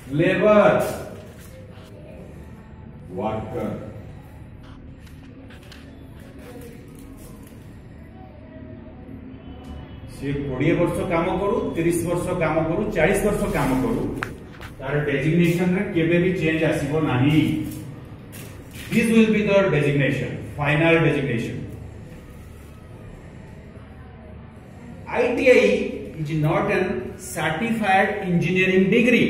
Labour worker. से 20 वर्ष काम करू, 30 वर्ष काम करू, 40 वर्ष काम करू, तार डेजिग्नेशन रे केबे भी चेंज आसीबो नाही। This will be the designation, final designation. ITI is not an certified engineering degree।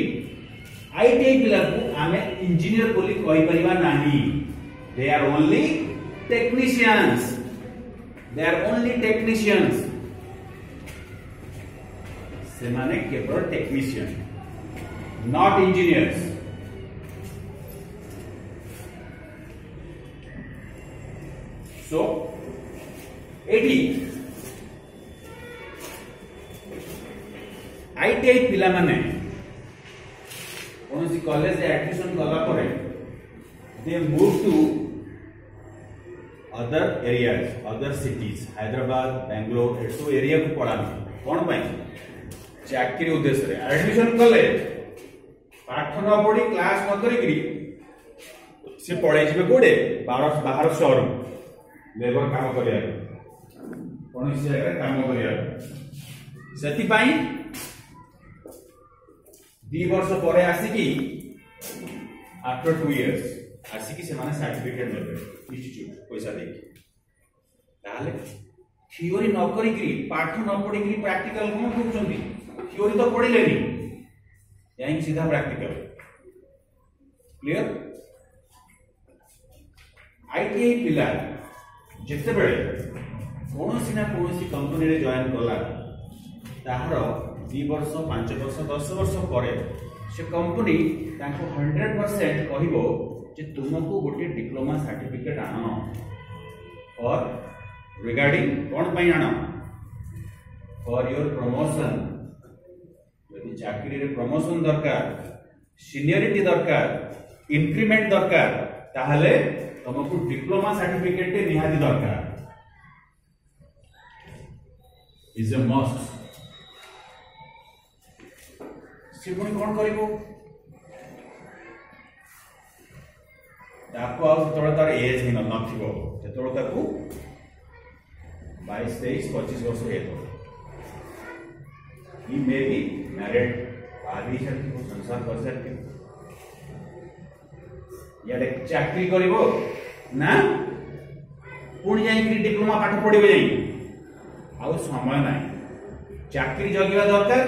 ITI पिला को आमे इंजीनियर बोली कहि परिबा नाही। They are only technicians। They are only technicians। से माने केवल technician, not engineers. So at ITI पिला माने कौन सी कॉलेज एडमिशन गला परे they move to other areas, other cities, Hyderabad, Bangalore एसो एरिया को पढ़ा कौन पाई चाकरी उद्देश्य रे एडमिशन कले पाठ न पढ़ी क्लास न करी से पढ़ाई जिबे कोडे बाहर शहर लेबर काम करिया कौन सी जगह काम करिया। सेति पाई 2 वर्ष परे आसिकी आफ्टर 2 इयर्स आसिकी से माने सर्टिफिकेट लेबे इंस्टीट्यूट पैसा देकी। ताले थ्योरी न करी पाठ न पढ़ी प्रैक्टिकल कोन करूछंती। थ्योरी तो पढ़िले नहीं, यहीं सीधा प्रैक्टिकल। क्लियर? ITI पिला जिते बेले कौनसी ना कौनसी कंपनी रे जॉइन कला ताहार 2 वर्ष 5 वर्ष 10 वर्ष परे से कंपनी ताको 100% कहिबो जे तुमको गोटे डिप्लोमा सर्टिफिकेट आनो और रिगार्डिंग कौन पई आनो फॉर योर प्रमोशन। यदि चाकरी रे प्रमोशन दरकार, सीनियरिटी दरकार, इंक्रीमेंट दरकार, ताहले तुमको डिप्लोमा सर्टिफिकेट निहाती दरकार। Is a must. से पुणी कौन करिवो ताको आउ तार एज ही नथिबो सेतोळ ताकू 22 23 25 वर्ष हेतो। He may be married, आदि शक्ति को संसार कर सकते याडे चाकरी करिवो ना पुणी जाई डिप्लोमा पाठ पढ़िबे जाई आउ समय नाही। चाकरी जगिवा दरकार,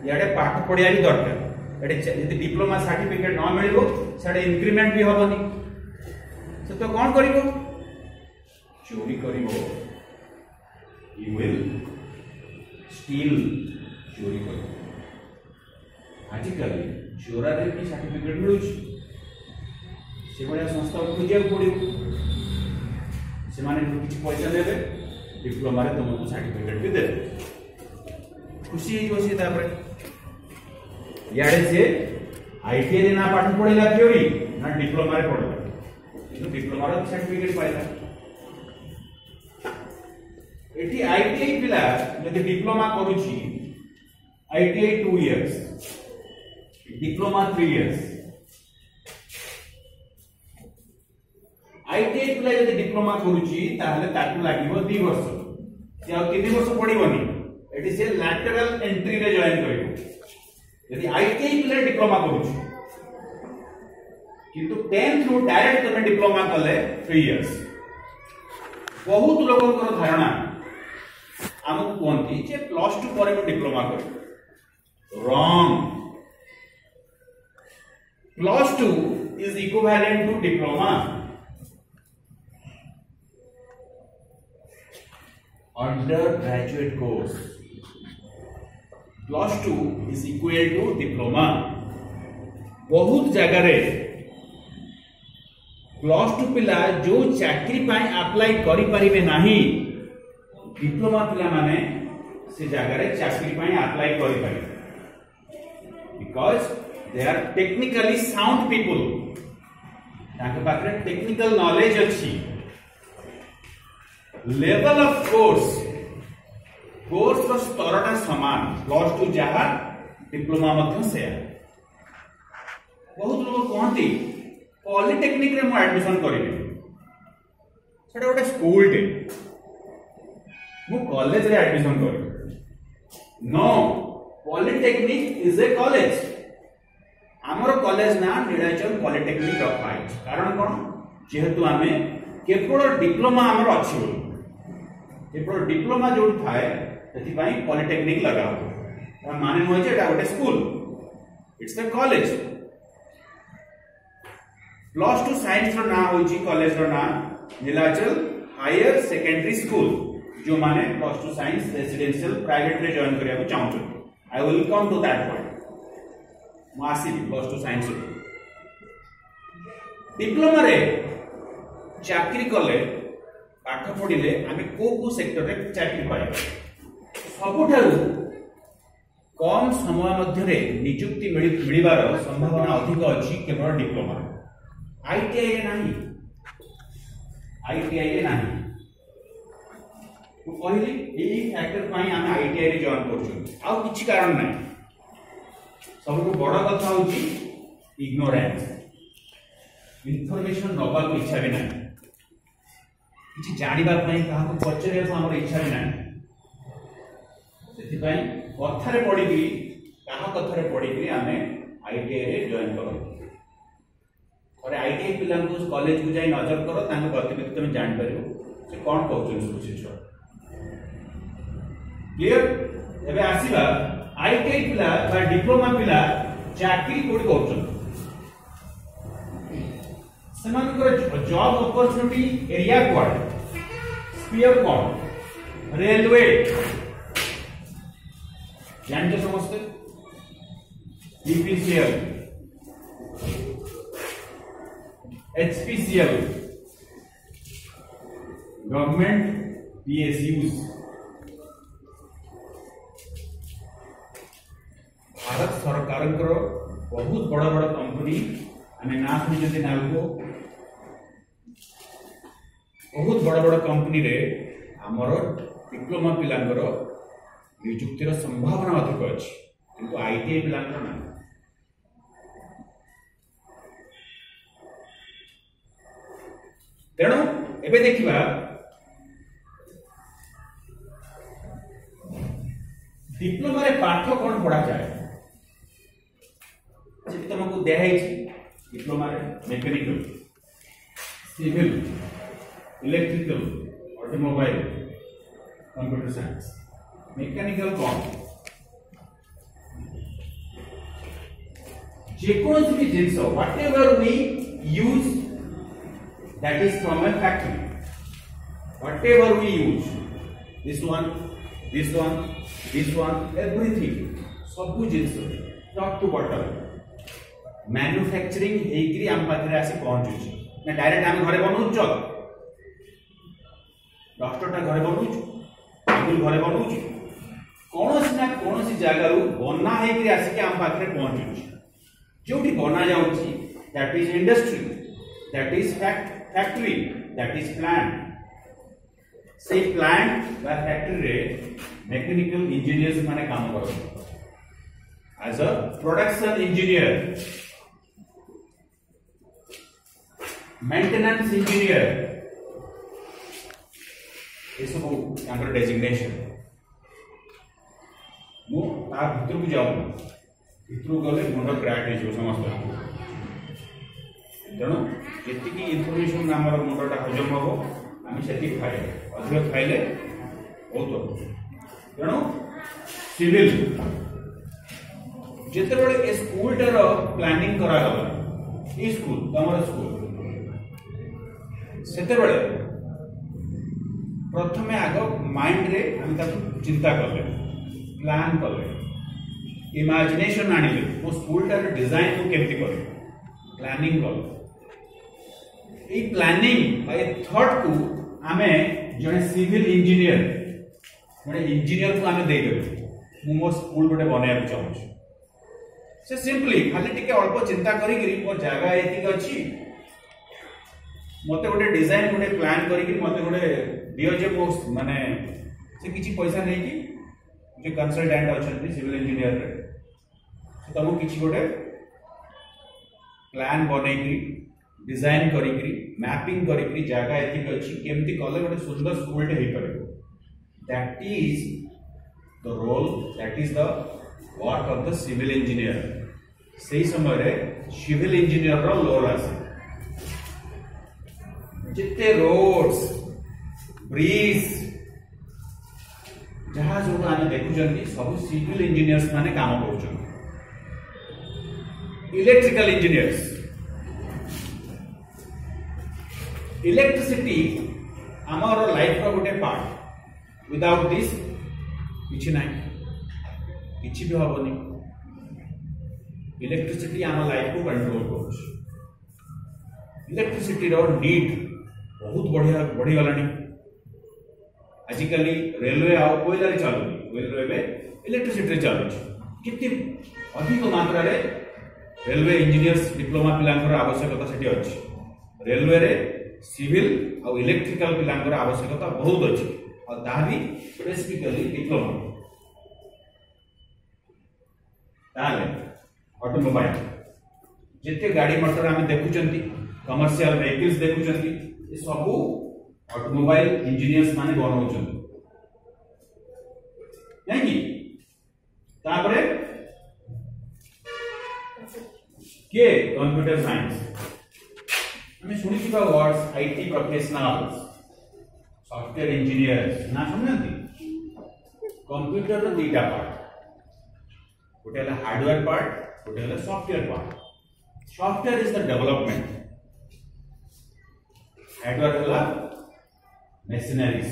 याडे पाठ पढ़िया भी दरकार। एडे यदि डिप्लोमा सर्टिफिकेट न मिलिबो साडे इंक्रीमेंट भी होबनी। से तो कोन करिवो चोरी करिवो। He will steal, चोरी कर। आजिकल चोरा रे भी सर्टिफिकेट मिलुछ से बड़ा संस्था खोजिया पड़ो से माने किछि पैसा देबे डिप्लोमा रे तुमको सर्टिफिकेट भी देबे। खुशी हो से तापर याडे से ITI रे ना पाठ पढिला थ्योरी ना डिप्लोमा रे पढिला किंतु डिप्लोमा रे सर्टिफिकेट पाइला। एठी ITI पिला यदि डिप्लोमा करूची ITI 2 years, diploma 3 years। ITI पिला यदि डिप्लोमा करूची ताहले ताकू लागिवो 2 वर्ष से आ 3 वर्ष पढिबोनी। एठी से लैटरल एंट्री रे जॉइन करिवो। यदि ITI पिला डिप्लोमा करूची किंतु 10 थ्रू डायरेक्ट तमे डिप्लोमा कले 3 years। बहुत लोगों धारणा आमको कहती जे +2 पर डिप्लोमा कर wrong. +2 is equivalent to diploma. Under graduate course +2 is equal to diploma. बहुत जगह रे +2 पिला जो चाकरी पाई अप्लाई करि परिबे नाही डिप्लोमा पिला माने से जगह रे चाकरी पाई अप्लाई करि परिबे because they are technically sound people. ताके पाखरे टेक्निकल नॉलेज अछि। लेवल ऑफ कोर्स रो स्तरटा समान +2 जहा डिप्लोमा मध्य से बहुत लोग कहते पॉलिटेक्निक रे मु एडमिशन करिवे सेटा गोटे स्कूल टे मु कॉलेज रे एडमिशन करिवे no polytechnic is a college आमर कॉलेज ना नीलाचल पॉलिटेक्निक रखा है कारण कौन जेहेतु आमे केवल डिप्लोमा आमर अच्छी बोल केवल डिप्लोमा जो थाए से पॉलिटेक्निक लगा हो माने नुहे एटा गोटे school it's a college +2 science रो ना होची कॉलेज रो ना नीलाचल हायर सेकेंडरी स्कूल जो माने +2 साइंस रेसिडेंशियल प्राइवेट रे जॉइन करिया को चाहू I will come to that point मासी +2 साइंस डिप्लोमा रे चाकरी कले पाठ पढ़िले आमे को सेक्टर रे चाकरी पाए सबुठारु कम समय मध्य नियुक्ति मिलिबार संभावना अधिक अछि केवल डिप्लोमा आईटीआई रे नाही आईटीआई रे नाही तो कहली एई फैक्टर पई हम आईटीआई रे जॉइन करछु आ किछि कारण नै सबको बड़ कथा होची इग्नोरेंस इन्फॉर्मेशन नबा को इच्छा भी नै किछि जानिबा पई काहा को पचरे को हमर इच्छा भी नै सेति पई कथारे पड़ी भी काहा कथारे पड़ी भी हमें आईटीआई रे जॉइन करो और आईटीआई पिला को कॉलेज को जाई नजर करो तांको गतिविधि तुम जान परियो से कोन कहउछन सब शिक्षा क्लियर एबे आसीबा आईटीआई पिला बा डिप्लोमा पिला चाकरी कोड करछन सेमानकर जॉब अपॉर्चुनिटी एरिया कोड स्फीयर कोड रेलवे जानते समझते BPCL HPCL government PSUs Bharat सरकार बहुत बड़ बड़ कंपनी आम ना शुणी नालको बहुत बड़ बड़ कंपनी रे आमर डिप्लोमा पिलांकर नियुक्तिर संभावना अधिक अच्छी किंतु आईटीआई पिलांकर ना तेणु एबे देखिबा डिप्लोमा रे पाठ कोन पढ़ा जाए जे तुमको देहा डिप्लोमा रे mechanical civil electrical automobile computer science mechanical कौन जेकोस भी जिंस whatever we use that is from a factory whatever we use this one everything सब जिंस टॉप टू बॉटम मैन्युफैक्चरिंग हेकरी हम पाखरे आसी पहुंचुची ना डायरेक्ट हम घरे बनउछ डॉक्टरटा घरे बनउछ टेबल घरे बनउछ कोनोसी ना कोनोसी जगह बना हेकरी आसी के हम पाखरे पहुंचुची जोटी बना जाउची that is industry that is factory that is plant से प्लांट बा फैक्ट्री रे मैकेनिकल इंजीनियर्स माने काम करछन as a production engineer maintenance engineer ये सब यहाँ डेजिग्नेशन मु ता भीतर को जाऊँ भीतर गले मुंड क्रैक हो समस्त तेणु जी इनफर्मेशन आम मुंडा हजम हम आम से खाए अधिक खाइले बहुत तेणु सिविल जितेबाला ए स्कूलटार प्लानिंग करागला ये स्कूल तुम स्कूल सेतेबेले प्रथमे आग माइंड रे हम ताको चिंता करले प्लान करले इमेजिनेशन आनिले मो स्कूलटार डिजाइन को केमती कर प्लानिंग कर ए प्लानिंग ए थॉट को आमे जने सिविल इंजीनियर माने इंजीनियर को आमे दे देबे मो स्कूल गोटे बनाया चाहूँ से सिंपली खाली टिके अल्प चिंता करी मो जगह एतिक अछि मते गोटे डिजाइन गोटे प्लान करी मते गोटे दियो जे मो माने से किछि पैसा नै कि जे कंसल्टेंट अछन सिविल इंजीनियर रे तुमको किछि गोटे प्लान बनैकरी डिजाइन करिकरी मैपिंग करिकरी जगह एतिक अछि केमती कले गोटे सुंदर स्कूल टे हे परबो that is the role that is the work of the civil engineer सही समय रे सिविल इंजीनियर रो रोल आसे जिते रोड्स ब्रिज जहाँ जो आम देखुं सब सिविल इंजीनियर्स माने काम कर इलेक्ट्रिकल इंजीनियर्स इलेक्ट्रिसिटी आमर लाइफ रो गोटे पार्ट विदाउट दिस किछि नाही किछि भी हबनी इलेक्ट्रिसिटी आम लाइफ को कंट्रोल कर इलेक्ट्रिसिटी रो नीड बहुत बढ़ी गलानी आजिकली रेलवे आउ कोयला रे चलुनी रेलवे इलेक्ट्रिसिटी चलुच कितनी अधिक मात्रा रे रेलवे इंजीनियर्स डिप्लोमा पिलांकर आवश्यकता सेठी अछि रेलवे रे सिविल और इलेक्ट्रिकल पिलांकर आवश्यकता बहुत अछि और ता भी स्पेसिफिकली डिप्लोमा ताले ऑटोमोबाइल जिते गाड़ी मोटर आम देखुचंती कमर्शियल व्हीकल्स देखुचंती ये सब ऑटोमोबाइल इंजीनियर्स माने बनाउचंती नहीं तापरे के कंप्यूटर साइंस हमें सुनी छिबा words IT professionals software engineers ना सुननती कंप्यूटर रो दीटा पार्ट गोटे हला हार्डवेयर पार्ट गोटे हला software part software is the development hardware हला मशीनरीज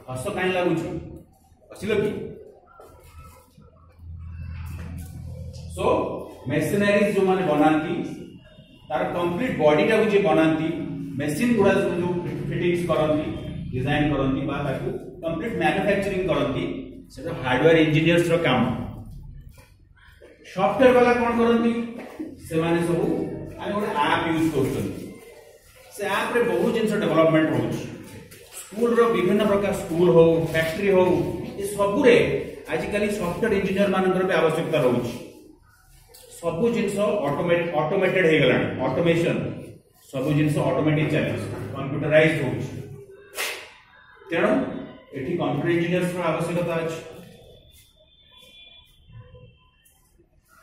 हस काई लागुछ असिलो की सो मशीनरीज जो माने बनांती तार कंप्लीट बॉडी टा जे बनांती मशीन गुडा जो फिटिंग्स करंती डिजाइन करंती बा ताकू कंप्लीट मैन्युफैक्चरिंग करंती सेटा हार्डवेयर इंजीनियर्स रो काम सॉफ्टवेयर वाला कोन करंती से माने सब आमे गोटे ऐप यूज करछन से ऐप रे बहुत जिंस डेवलपमेंट होछ स्कूल रो विभिन्न प्रकार स्कूल हो फैक्ट्री हो ये सब रे आजिकली सॉफ्टवेयर इंजीनियर मानकर भी आवश्यकता रहउछ सब जिंस ऑटोमेटेड हे गलानी ऑटोमेशन सब जिंस ऑटोमेटिक चलिस कंप्यूटराइज्ड होछ तेणु एठी कंप्यूटर इंजीनियर्स रो आवश्यकता अछि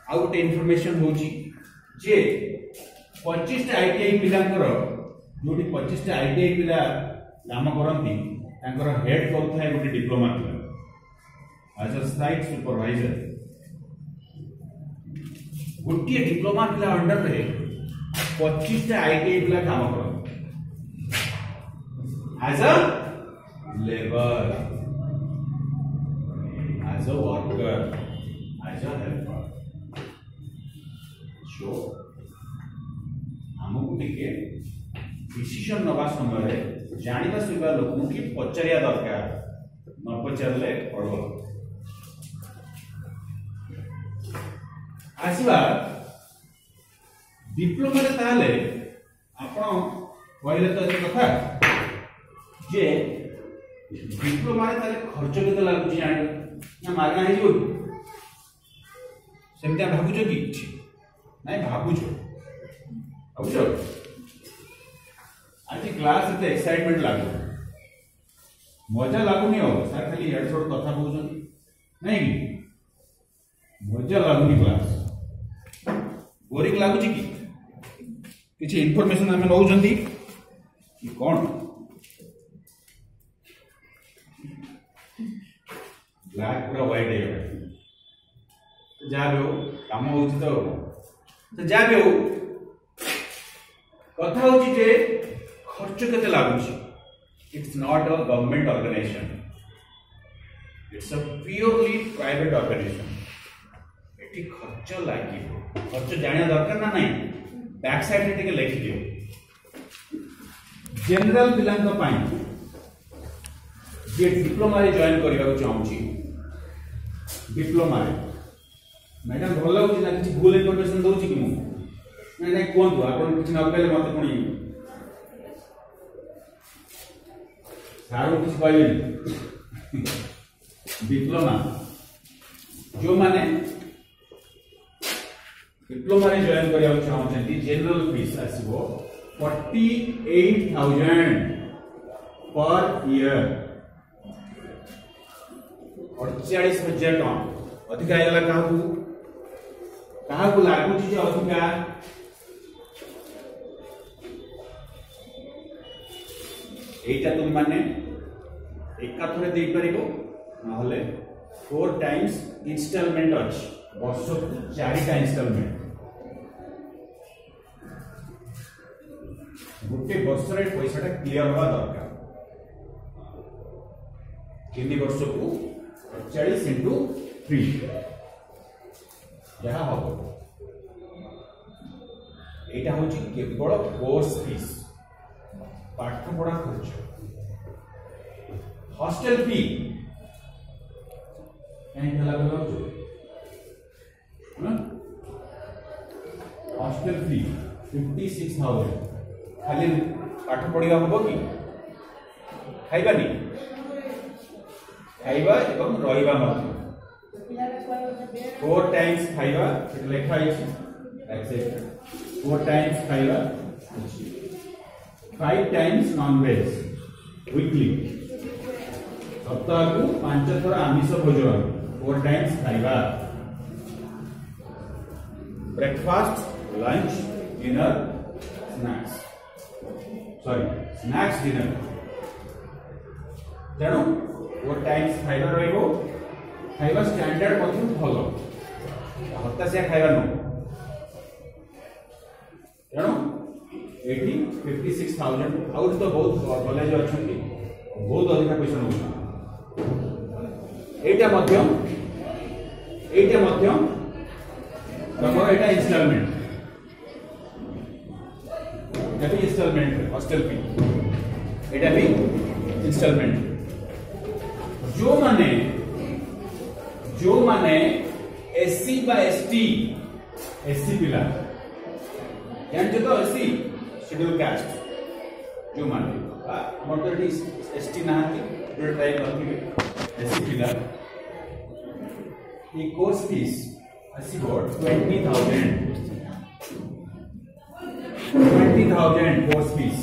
आ गोटे इन्फॉर्मेशन होची जे 25 टा आईटीआई पिलांकर जोटी 25 टा आईटीआई पिला काम करंती तांकर हेड करथाय गोटे डिप्लोमा पिला एज अ साइट सुपरवाइजर गोटे डिप्लोमा पिला अंडर रे 25 टा आईटीआई पिला काम करंती as a labour as a worker as a helper so हमको टिके डिसीजन नवा समय जानिबा सुबा लोक की पचारिया दरकार न पचारले पड़ो आसीबा डिप्लोमा रे ताले आपण कहले तो कथा जे डिप्लोमा रे ताले खर्च केते लागु जानि ना मागना हे जो सेमते भाबुजो कि नहीं भाबुजो भाबुजो आज क्लास एते एक्साइटमेंट लागो मजा लागुनी हो सर खाली हेड छोड़ कथा कहउछन नहीं मजा लागुनी क्लास बोरिंग लागुची कि किछि इंफॉर्मेशन हमें नउछंती कि कोन ब्लैक पूरा व्हाइट है जा बेओ काम होउछ तो जा बेओ कथा होउची जे खर्च केते लागुची it's not a government organisation it's a purely private organisation एटी खर्च लागि खर्च जानिया दरकार ना नहीं बैक साइड रे टिके लिख दियो जनरल पिलांक पाई जे डिप्लोमा रे जॉइन करबा चाहूची डिप्लोमा रे मैडम भल लागुची ना किछि भूल इन्फॉर्मेशन दउची कि मु नहीं नहीं कोन आपण किछि न कहले मते कोनी सारो किछि कहले डिप्लोमा जो माने डिप्लोमा रे जॉइन करिया चाहते जनरल फीस आसीबो 48,000 पर ईयर 48,000 टका अधिका आइला काहू लागू छी अधिका एटा तुम माने एका थरे दे परिबो नहले 4 टाइम्स इंस्टॉलमेंट अछि वर्ष 4 टा इंस्टॉलमेंट गुटे वर्ष रे पैसाटा क्लियर होवा दरकार 3 वर्ष को 40 into 3 जहा हो एटा होची केवल कोर्स फीस पाठ पढ़ा खर्च हॉस्टल फी हॉस्टल फी 56,000 खाली पाठ पढ़ा हम कि खाइबा नहीं खाइबा एवं रहिबा मत 4 टाइम्स खाइबा लिखा है 4 टाइम्स खाइबा 5 टाइम्स नॉन वेज वीकली सप्ताह को 5 थर आमिष भोजन 4 टाइम्स खाइबा breakfast lunch dinner snacks snacks dinner तेणु 4 टाइम्स खाइबा रहिबो खाइबा स्टैंडर्ड मध्ये भलो हताशिया खाइबा न तेणु 56,000 आउट तो बहुत कॉलेज अच्छी बहुत अधिक पैसा नौ एटा तमर एटा इंस्टॉलमेंट हॉस्टल फी एटा भी इंस्टॉलमेंट जो माने एससी बा एसटी एससी पिला जानते तो एससी शेड्यूल कास्ट जो माने हमर तो एसटी नाहती जो ट्राई करथिबे एससी पिला ये कोर्स फीस आसीबो 20,000 कोर्स फीस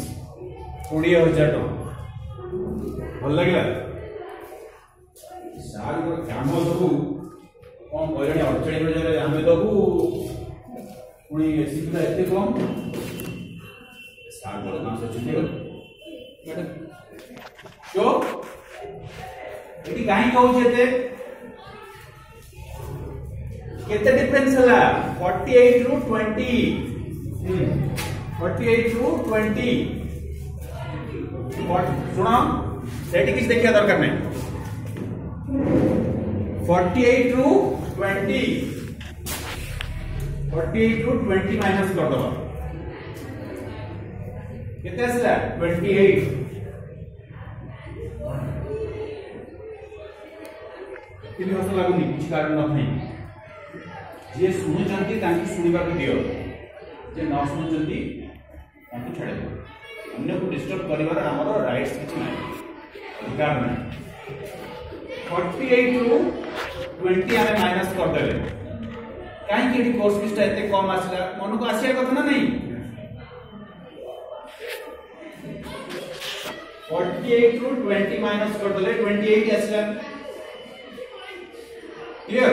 20,000 टका भल लागला सार को काम दबु कौन कहले 48,000 आमे दबु पुणी एससी पिला एते कम सार को मास छुटी शो एटी काहे कहू जेते केते डिफरेंस हला 48 टू 20 48 टू 20 सुनो सेटी किस देखिया दरकार नहीं 48 टू 20 48 टू 20 माइनस कर दो कितने आसला 28 किन हस लागुनी किछ कारण नहीं जे सुनुचंती तांकी सुनिबा को दियो जे न सुनुचंती तांकी छाड़े अन्य को डिस्टर्ब करिवार हमरो राइट्स किछ नाही अधिकार नाही 48 टू 20 आमे माइनस कर देले काहे कि कोर्स फीस एते कम आसला मन को आसिया कथा ना नहीं 48 टू 20 माइनस कर देले 28 आसला क्लियर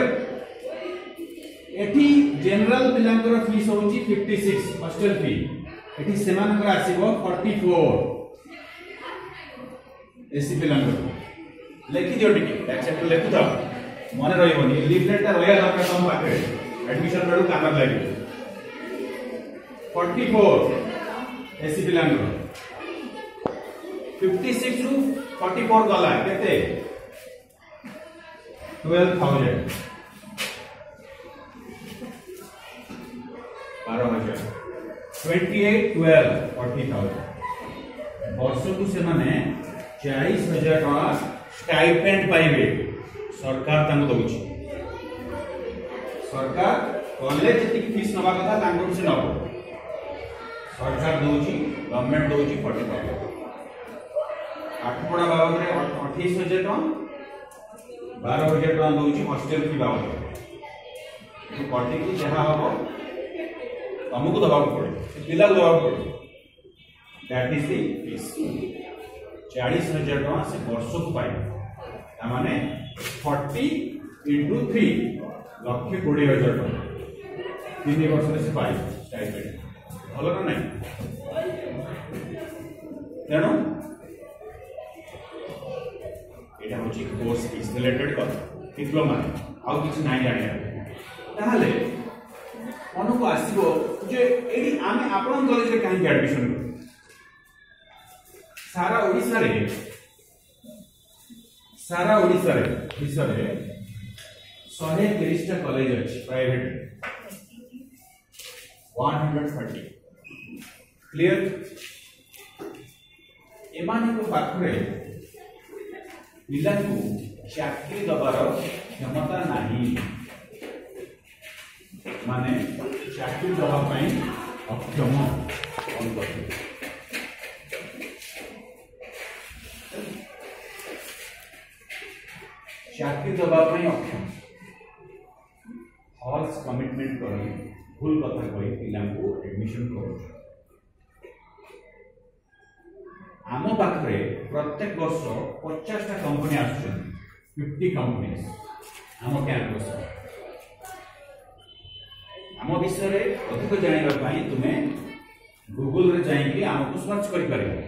एठी जनरल पिलांकर फीस होची 56 हॉस्टल फी एठी सेमानकर आसीबो 44 एसी पिलांकर लेखि दियो टिके एक्सेप्ट लेखु था मन रहिबोनी लिफलेट रहिया दरकार तम पाखे एडमिशन बेडू काम लागि 44 एसी पिलांकर 56 टू 44 गला केते 12,000 12,000 28 12 40,000 वर्ष को से माने 40,000 टका स्टाइपेंड पाइबे सरकार तांको दउची सरकार कॉलेज जति फीस नबा कथा तांको से नबो सरकार दउची गवर्नमेंट दउची 40,000 आठ पढ़ा बाबद रे 28,000 टका 12,000 टका दउची हॉस्टल फी बाबद तो पढ़े की जहा हबो तुमको दबा पड़े पिला दबा पड़े दैट इज द फीस 40,000 टका से वर्ष को पाए माने 40 into 3 लक्ष्य 20,000 टका 3 वर्ष से पाए स्टाइपेंड भलो ना नहीं तेणु एटा होची कोर्स फीस रिलेटेड कथा डिप्लोमा आउ किछ नाही जानिया ताहले अनु को आसीबो जे एडी आमे आपन कॉलेज रे काहे एडमिशन सारा ओडिसा रे विषय 130 टा कॉलेज अछि प्राइवेट 130 क्लियर एमाने को पाखरे पिला को चाकरी दबार क्षमता नाही माने चाकरी दबा पई अक्षम कोन करते चाकरी दबा पई अक्षम फॉल्स कमिटमेंट करी भूल कथा कही पिला को एडमिशन करू आम पाखे प्रत्येक वर्ष 50 टा कंपनी आसुछन 50 कंपनीज आम कैंपस आम विषय अधिक जानिबा पई तुमे गूगल रे जाइकि आमको सर्च करि परिबो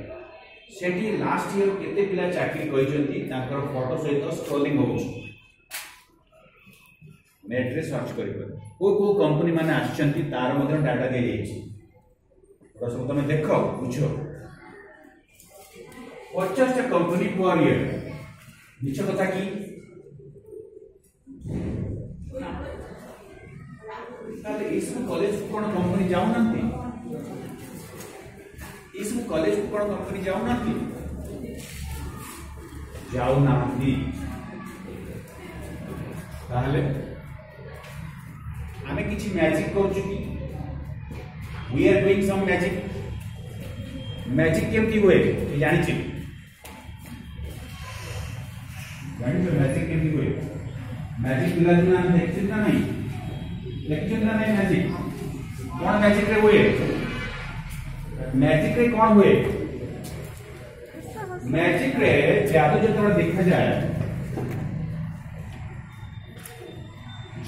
सेठी लास्ट ईयर केते पिला चाकरी कहिसंती ताकर फोटो सहित स्क्रॉलिंग होउछ नेट रे सर्च करि को कंपनी माने आछंती तार मध्य डाटा दे जाइछि सब तुम देखो बुझो 50 टा कंपनी पर ईयर निच कथा की ताले इस कॉलेज को कोन कंपनी जाउ नथि इस कॉलेज को कोन कंपनी जाउ नथि ताले आमे किछि मैजिक करछु की we are doing some magic केमती होए जानि छी मैजिक केमती हुए मैजिक पिला दिन हम देखछन ना नहीं मैजिक कौन मैजिक रे हुए मैजिक रे कौन हुए मैजिक रे जादू जो तोरा देखा जाए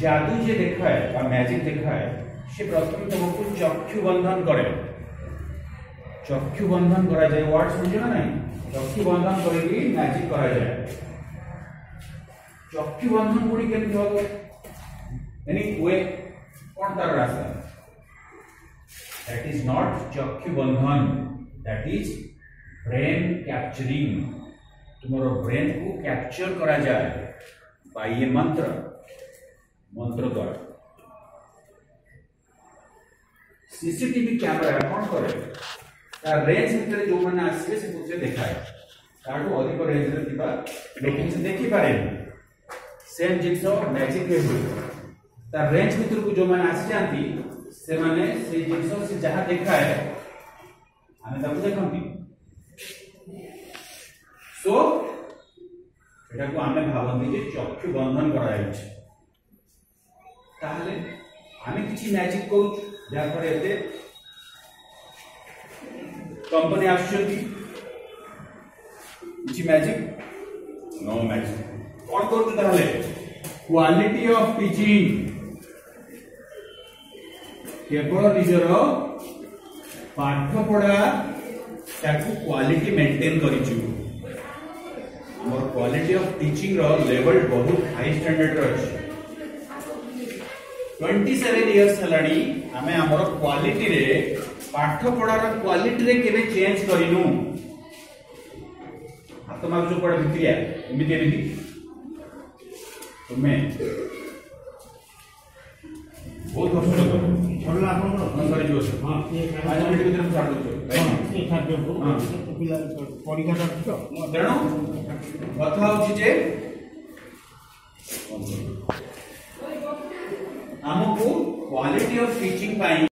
जादू जे देखा है और मैजिक देखा है से प्रथम तुमको चक्षु बंधन करे चक्षु बंधन करा जाए वर्ड समझो ना नहीं चक्षु बंधन करके मैजिक करा जाए चक्षु बंधन गुड़ी केमती हो यानी वे कौन तार रास्ता दैट इज नॉट चक्षु बंधन दैट इज ब्रेन कैप्चरिंग तुम्हारो ब्रेन को कैप्चर करा जाए बाय ये मंत्र द्वारा सीसीटीवी कैमरा कौन करे तार रेंज भितर जो माने आसीबे से पुछे देखाए ताडू अधिक रेंज रे दिबा लेकिन से देखि पारे सेम जिक्स मैजिक रे हुए तार रेंज भितर को जो माने आसी जानती से माने से जिक्स से जहां देखाए आमे ताकू देखंती सो एटा को आमे भावंती जे चक्षु बंधन करा जायछि ताहले आमे किछि मैजिक करू जा पर एते कंपनी आछंती किछि मैजिक नो मैजिक कौन करते ताहले क्वालिटी ऑफ टीचिंग केवल निजर पाठ पढ़ा ताकू क्वालिटी मेंटेन करिछु हमर क्वालिटी ऑफ टीचिंग रो लेवल बहुत हाई स्टैंडर्ड रो अछि 27 इयर्स हलानी हमें हमर क्वालिटी रे पाठ पढ़ार क्वालिटी रे केबे चेंज करिनु हाथ मार जो पड़ भितिया एमिति तुम्हें बहुत कष्ट करो छोड़ला आपन मन कर जो हां 5 मिनिट भीतर हम छाड़ दो हां ये छाड़ दो हां पिला परीक्षा तो तेणु कथा होची जे हमको क्वालिटी ऑफ टीचिंग पाई